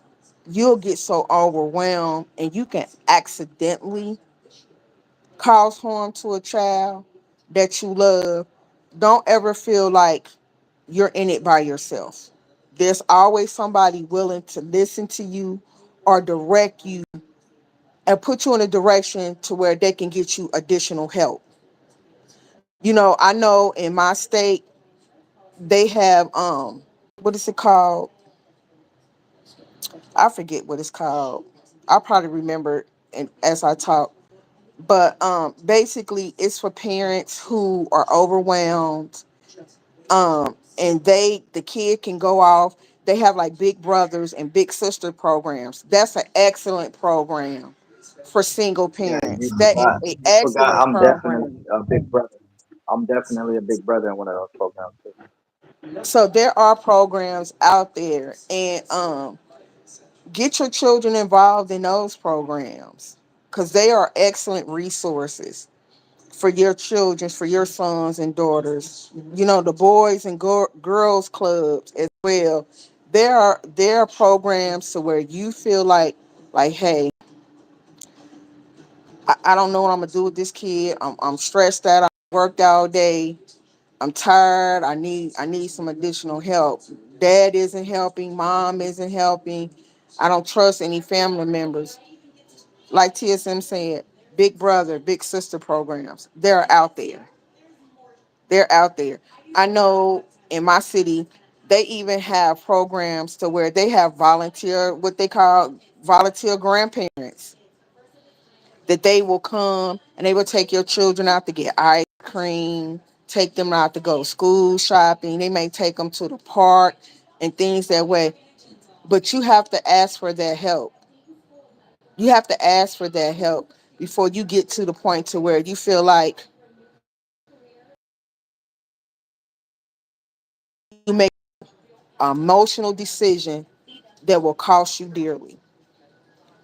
you'll get so overwhelmed and you can accidentally cause harm to a child that you love. Don't ever feel like you're in it by yourself. There's always somebody willing to listen to you or direct you and put you in a direction to where they can get you additional help. I know in my state they have what is it called? I forget what it's called. I'll probably remember it as I talk. But basically it's for parents who are overwhelmed, and the kid can go off. They have like big brothers and big sister programs. That's an excellent program for single Yeah, parents. That is an you forgot. excellent program. I'm definitely a big brother in one of those programs too. So there are programs out there, and get your children involved in those programs because they are excellent resources for your children, for your sons and daughters. The boys and girls clubs as well. There are programs to where you feel like, hey, I don't know what I'm gonna do with this kid. I'm stressed out. I worked all day. I'm tired. I need some additional help. Dad isn't helping. Mom isn't helping. I don't trust any family members. Like TSM said, big brother, big sister programs. They're out there. They're out there. I know in my city, they even have programs to where they have what they call volunteer grandparents, that they will come and they will take your children out to get ice cream, take them out to go school shopping. They may take them to the park and things that way. But you have to ask for their help. You have to ask for their help before you get to the point to where you feel like you make an emotional decision that will cost you dearly.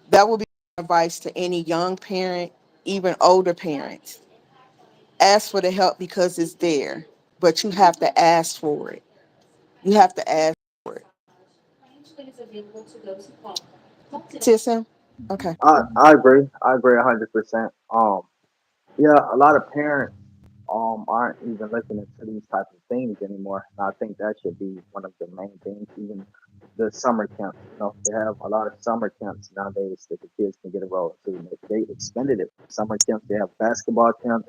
That will be advice to any young parent, even older parents. Ask for the help because it's there, but you have to ask for it. You have to ask for it. TSM? Okay. I agree. I agree 100%. Yeah, a lot of parents aren't even looking into these type of things anymore. And I think that should be one of the main things. Even the summer camps, they have a lot of summer camps nowadays that the kids can get enrolled to. And they expanded it. Summer camps, they have basketball camps,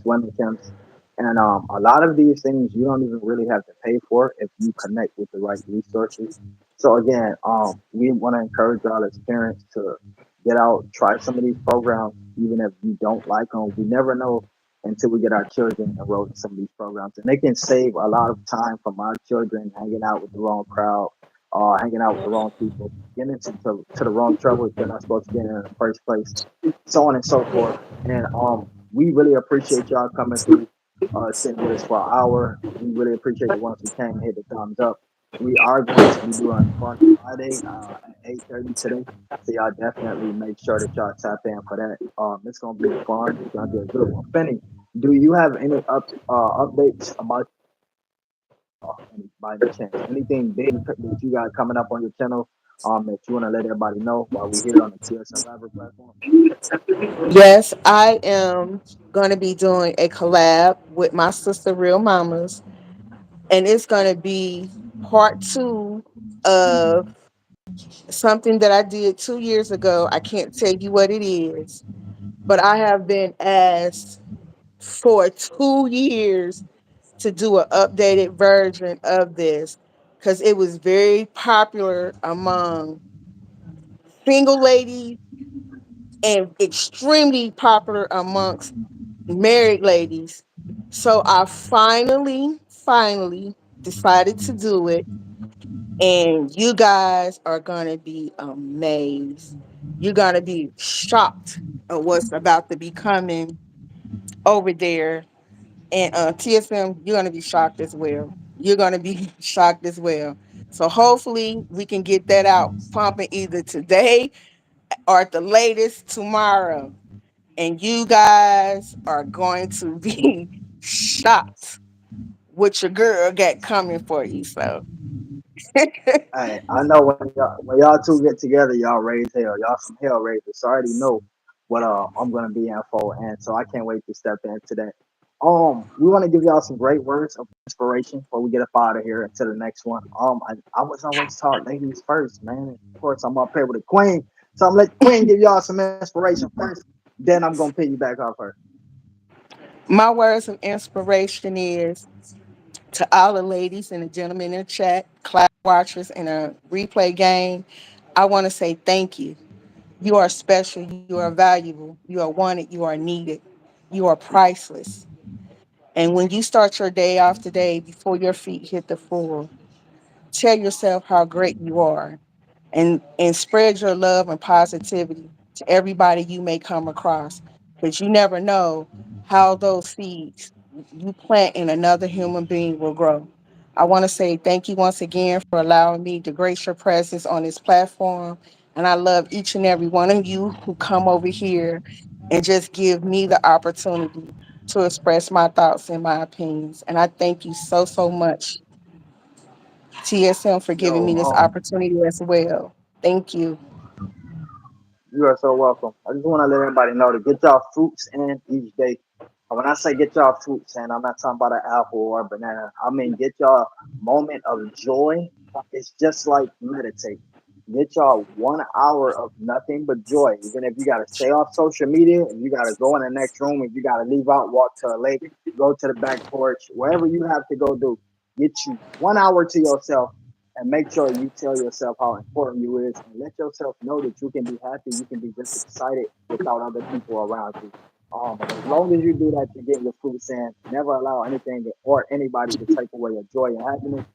swimming camps, and a lot of these things you don't even really have to pay for if you connect with the right resources. So again, we want to encourage y'all as parents to get out, try some of these programs, even if you don't like them. We never know until we get our children enrolled in some of these programs, and they can save a lot of time from our children hanging out with the wrong crowd, hanging out with the wrong people, getting into the wrong trouble that they're not supposed to get in the first place, so on and so forth. And we really appreciate y'all coming through, sitting with us for an hour. We really appreciate the ones who came and hit the thumbs up. We are going to be doing Spark Friday at 8:30 today. So y'all definitely make sure that y'all tap in for that. It's gonna be fun. It's gonna be a good one. Finny, do you have any updates about by any chance? Anything big that you got coming up on your channel that you wanna let everybody know while we're here on the TSM Library platform? Yes, I am going to be doing a collab with my sister, Real Mamas, and it's going to be part two of something that I did 2 years ago. I can't tell you what it is, but I have been asked for 2 years to do an updated version of this because it was very popular among single ladies and extremely popular amongst married ladies. So I finally decided to do it. And you guys are going to be amazed. You're going to be shocked at what's about to be coming over there. And TSM, you're going to be shocked as well. You're going to be shocked as well. So hopefully we can get that out pumping either today or at the latest tomorrow. And you guys are going to be shocked what your girl got coming for you. So Hey, I know when y'all two get together, y'all raise hell. Y'all some hell raisers. So I already know what I'm gonna be in for, and so I can't wait to step into that. We want to give y'all some great words of inspiration before we get up out of here into the next one. I was always taught ladies first, man. Of course, I'm up here with the queen, so I'm gonna let the queen give y'all some inspiration first. Then I'm gonna piggyback off her. my words of inspiration is to all the ladies and the gentlemen in the chat, class watchers in a replay game. I want to say thank you. You are special. You are valuable. You are wanted. You are needed. You are priceless. And when you start your day off today before your feet hit the floor, tell yourself how great you are and spread your love and positivity to everybody you may come across because you never know how those seeds you plant in another human being will grow. I want to say thank you once again for allowing me to grace your presence on this platform. And I love each and every one of you who come over here and just give me the opportunity to express my thoughts and my opinions. And I thank you so, so much, TSM, for giving Yo, me this opportunity as well. Thank you. you are so welcome. I just want to let everybody know to get y'all fruits in each day. And when I say get y'all fruits in, I'm not talking about an apple or a banana. I mean get y'all moment of joy. It's just like meditate. Get y'all 1 hour of nothing but joy. Even if you gotta stay off social media, if you gotta go in the next room, if you gotta leave out, walk to a lake, go to the back porch, wherever you have to go do, get you 1 hour to yourself and make sure you tell yourself how important you is and let yourself know that you can be happy, you can be just excited without other people around you. And as long as you do that, you're getting your fruits in. Never allow anything or anybody to take away your joy and happiness.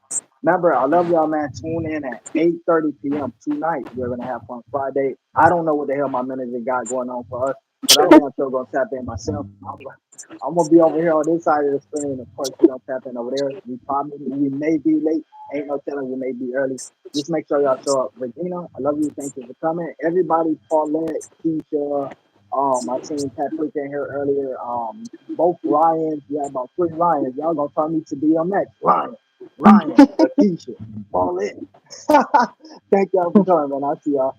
Remember, I love y'all, man. Tune in at 8:30 p.m. tonight. We're gonna have fun Friday. I don't know what the hell my manager got going on for us, but I'm going to go tap in myself. I'm gonna be over here on this side of the screen. Of course, you don't tap in over there. We may be late Ain't no telling we may be early. Just make sure y'all show up. Regina, I love you. Thank you for coming. Everybody, Paulette, Keisha, I seen Paprika in here earlier. Both Ryans. Yeah, about 3 Ryans. Y'all gonna turn me to DMX. Ryan, Keisha, Paulette. Thank y'all for coming, man. I see y'all.